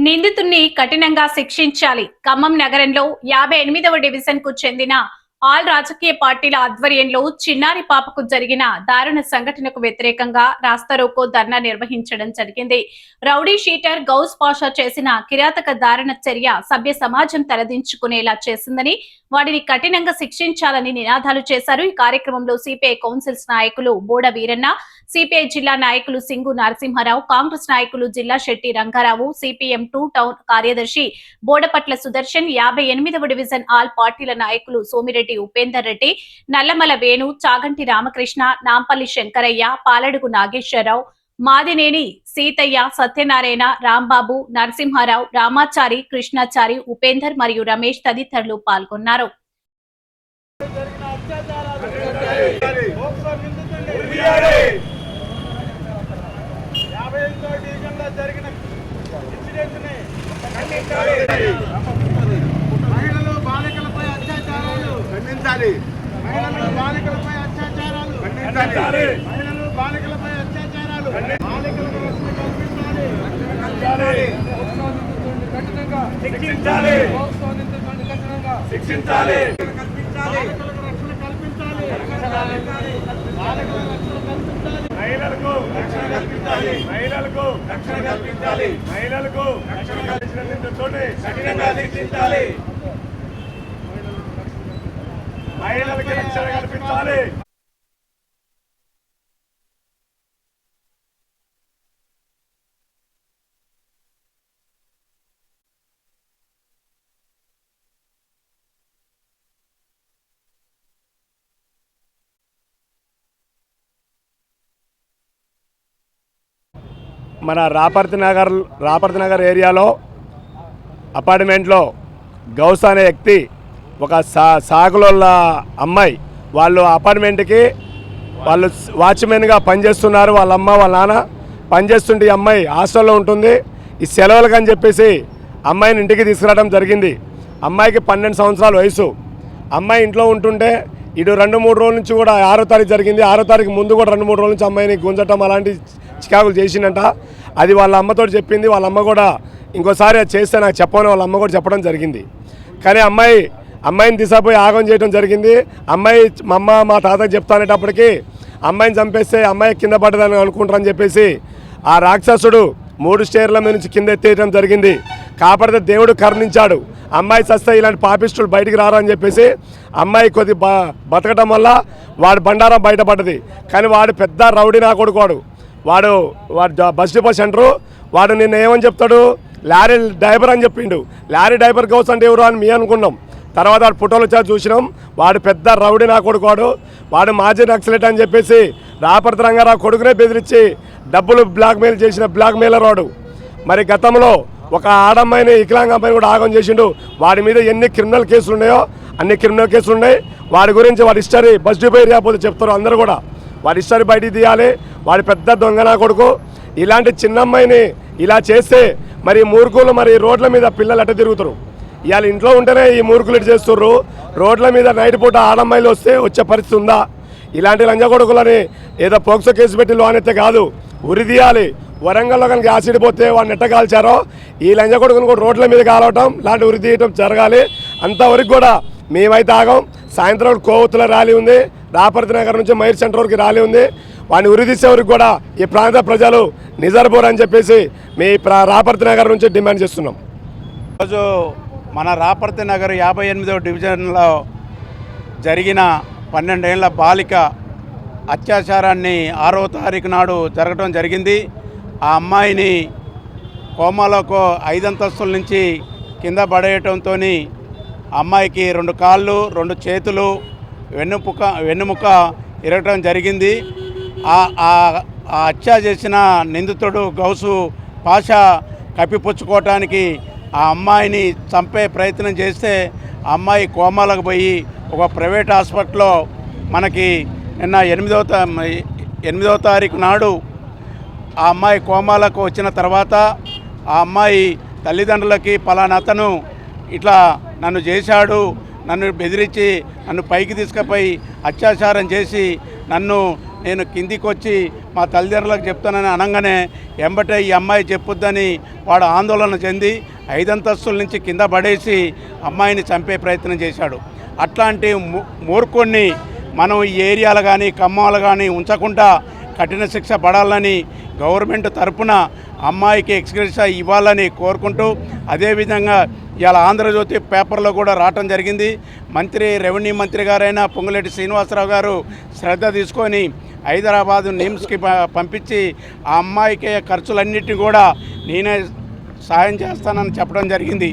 నిందితుడిని కఠినంగా శిక్షించాలి. ఖమ్మం నగరంలో 58వ డివిజన్‌కు చెందిన ఆల్ రాజకీయ పార్టీల ఆధ్వర్యంలో చిన్నారి పాపకు జరిగిన దారుణ సంఘటనకు వ్యతిరేకంగా రాస్తారోకో ధర్నా నిర్వహించడం జరిగింది. రౌడీ షీటర్ గౌస్ పాషా చేసిన కిరాతక దారుణ చర్య సభ్య సమాజం తలదించుకునేలా చేసిందని, వాడిని కఠినంగా శిక్షించాలని నినాదాలు చేశారు. ఈ కార్యక్రమంలో సిపిఐ కౌన్సిల్స్ నాయకులు బోడ వీరన్న, సిపిఐ జిల్లా నాయకులు సింగు నరసింహారావు, కాంగ్రెస్ నాయకులు జిల్లా శెట్టి రంగారావు, సిపిఎం 2 టౌన్ కార్యదర్శి బోడపట్ల సుదర్శన్, 58వ డివిజన్ ఆల్ పార్టీల నాయకులు సోమిరెడ్డి ఉపేందర్ రెడ్డి, నల్లమల వేణు, చాగంటి రామకృష్ణ, నాంపల్లి శంకరయ్య, పాలడుగు నాగేశ్వరరావు, మాదినేని సీతయ్య, సత్యనారాయణ, రాంబాబు, నరసింహారావు, రామాచారి, కృష్ణాచారి, ఉపేందర్ మరియు రమేష్ తదితరులు పాల్గొన్నారు. మహిళలు బాలికలపై అత్యాచారాలు ఖండించాలి. మహిళలు బాలికలపై అత్యాచారాలు ఖండించాలి. మహిళలు బాలికలపై అత్యాచారాలు బాలికలకు రక్షణ కల్పించాలి. కఠినంగా శిక్షించాలి. కఠినంగా శిక్షించాలి. బాలికలకు రక్షణ కల్పించాలి. బాలికలకు రక్షణ కల్పించాలి. మహిళలకు రక్షణ కల్పించాలి. మహిళలకు రక్షణ కల్పించాలి. మహిళలకు రక్షణ కల్పించాలి. కఠినంగా శిక్షించాలి. మహిళలకు రక్షణ కల్పించాలి. మన రాపర్తి నగర్ ఏరియాలో అపార్ట్మెంట్లో గౌస్ అనే వ్యక్తి ఒక సాగులోళ్ళ అమ్మాయి వాళ్ళు అపార్ట్మెంట్కి వాళ్ళు వాచ్మెన్గా పనిచేస్తున్నారు. వాళ్ళ అమ్మ వాళ్ళ నాన్న పనిచేస్తుంటే ఈ అమ్మాయి హాస్టల్లో ఉంటుంది. ఈ సెలవులకు అని చెప్పేసి అమ్మాయిని ఇంటికి తీసుకురావడం జరిగింది. అమ్మాయికి 12 సంవత్సరాల వయసు. అమ్మాయి ఇంట్లో ఉంటుంటే ఇటు 2-3 రోజుల నుంచి కూడా 6వ తారీఖు జరిగింది. 6వ తారీఖు ముందు కూడా 2-3 రోజుల నుంచి అమ్మాయిని గుంజటం అలాంటి చికాకులు చేసిందంట. అది వాళ్ళ అమ్మతో చెప్పింది. వాళ్ళ అమ్మ కూడా ఇంకోసారి చేస్తే నాకు చెప్పని వాళ్ళ అమ్మ కూడా చెప్పడం జరిగింది. కానీ అమ్మాయిని తీసుకుపోయి ఆగం చేయడం జరిగింది. అమ్మాయి మా తాతకి చెప్తానేటప్పటికి అమ్మాయిని చంపేస్తే అమ్మాయి కింద పడ్డదని అనుకుంటారని చెప్పేసి ఆ రాక్షసుడు 3 స్టేర్ల మీద నుంచి కింద ఎత్తేయడం జరిగింది. కాపాడితే దేవుడు కరుణించాడు. అమ్మాయి చస్తే ఇలాంటి పాపిస్టులు బయటికి రారని చెప్పేసి అమ్మాయి కొద్ది బతకడం వల్ల వాడు బండారం బయటపడ్డది. కానీ వాడు పెద్ద రౌడీ నా కొడుకోడు. వాడు బస్ డిపో సెంటరు. వాడు నిన్న ఏమని చెప్తాడు, లారీ డ్రైవర్ అని చెప్పిండు. లారీ డ్రైవర్ గౌస్ అంటే ఎవరు అని మీ అనుకున్నాం. తర్వాత వాడు ఫోటోలు వచ్చా చూసినాం. వాడు పెద్ద రౌడీ నా కొడుకోడు. వాడు మాజీ నక్సలెట్ అని చెప్పేసి రాపర్తి రంగారావు కొడుకునే బెదిరించి డబ్బులు బ్లాక్మెయిల్ చేసిన బ్లాక్మెయిలర్ వాడు. మరి గతంలో ఒక ఆడమ్మాయిని వికలాంగ అమ్మాయిని కూడా ఆగం చేసిండు. వాడి మీద ఎన్ని క్రిమినల్ కేసులు ఉన్నాయో అన్ని క్రిమినల్ కేసులు ఉన్నాయి. వాడి గురించి వాడి హిస్టరీ బస్ డిపో ఏరియా పోతే చెప్తారు అందరూ కూడా. వాడి హిస్టరీ బయటికి తీయాలి. వాడి పెద్ద దొంగ నా కొడుకు. ఇలాంటి చిన్న అమ్మాయిని ఇలా చేస్తే మరి మూర్ఖులు మరి రోడ్ల మీద పిల్లలు అట్ట తిరుగుతారు. ఇవాళ ఇంట్లో ఉంటేనే ఈ మూర్ఖులు ఇటు చేస్తుర్రు. రోడ్ల మీద నైట్ పూట ఆడమ్మాయిలు వచ్చే పరిస్థితి ఉందా? ఇలాంటి లంజ కొడుకులని ఏదో పోక్సో కేసు పెట్టి లోనైతే కాదు, ఉరి తీయాలి. వరంగల్లో కనుక యాసిడ్ పోతే వాడిని ఎట్ట కాల్చారో ఈ లంజ కొడుకుని కూడా రోడ్ల మీద కాలవటం లాంటి ఉరి తీయటం జరగాలి. అంతవరకు కూడా మేమైతే ఆగం. సాయంత్రం కోవతుల ర్యాలీ ఉంది. రాపర్తి నగర్ నుంచి మైర్ సెంటర్ వరకు ర్యాలీ ఉంది. వాడిని ఉరి తీసే వరకు కూడా ఈ ప్రాంత ప్రజలు నిజర్బోరని చెప్పేసి మీ రాపర్తి నగర్ నుంచి డిమాండ్ చేస్తున్నాం. ఈరోజు మన రాపర్తి నగర్ 58వ డివిజన్లో జరిగిన 12 ఏళ్ల బాలిక అత్యాచారాన్ని 6వ తారీఖు నాడు జరగడం జరిగింది. ఆ అమ్మాయిని కోమాలోకి 5 అంతస్తుల నుంచి కింద పడేయటంతో అమ్మాయికి 2 కాళ్ళు 2 చేతులు వెన్నుముక ఇరగటం జరిగింది. ఆ హత్య చేసిన నిందితుడు గౌసు పాషా కప్పిపుచ్చుకోవటానికి ఆ అమ్మాయిని చంపే ప్రయత్నం చేస్తే ఆ అమ్మాయి కోమాలకు పోయి ఒక ప్రైవేట్ హాస్పిటల్లో మనకి నిన్న 8వ తారీఖు నాడు ఆ అమ్మాయి కోమాలకు వచ్చిన తర్వాత ఆ అమ్మాయి తల్లిదండ్రులకి పలానా అతను ఇట్లా నన్ను చేశాడు, నన్ను బెదిరించి నన్ను పైకి తీసుకుపోయి అత్యాచారం చేసి నన్ను నేను కిందికి వచ్చి మా తల్లిదండ్రులకు చెప్తానని అనగానే ఎంబటే ఈ అమ్మాయి చెప్పొద్దని వాడు ఆందోళన చెంది 5 అంతస్తుల నుంచి కింద పడేసి అమ్మాయిని చంపే ప్రయత్నం చేశాడు. అట్లాంటి మూర్ఖుణ్ణి మనం ఈ ఏరియాలు కానీ ఖమ్మాలు కానీ ఉంచకుండా కఠిన శిక్ష పడాలని గవర్నమెంట్ తరపున అమ్మాయికి ఎక్స్గ్రేషియా ఇవ్వాలని కోరుకుంటూ, అదేవిధంగా ఇవాళ ఆంధ్రజ్యోతి పేపర్లో కూడా రావటం జరిగింది. రెవెన్యూ మంత్రి గారైన పొంగులేటి శ్రీనివాసరావు గారు శ్రద్ధ తీసుకొని హైదరాబాద్ నిమ్స్కి పంపించి ఆ అమ్మాయికి ఖర్చులన్నిటిని కూడా నేనే సాయం చేస్తానని చెప్పడం జరిగింది.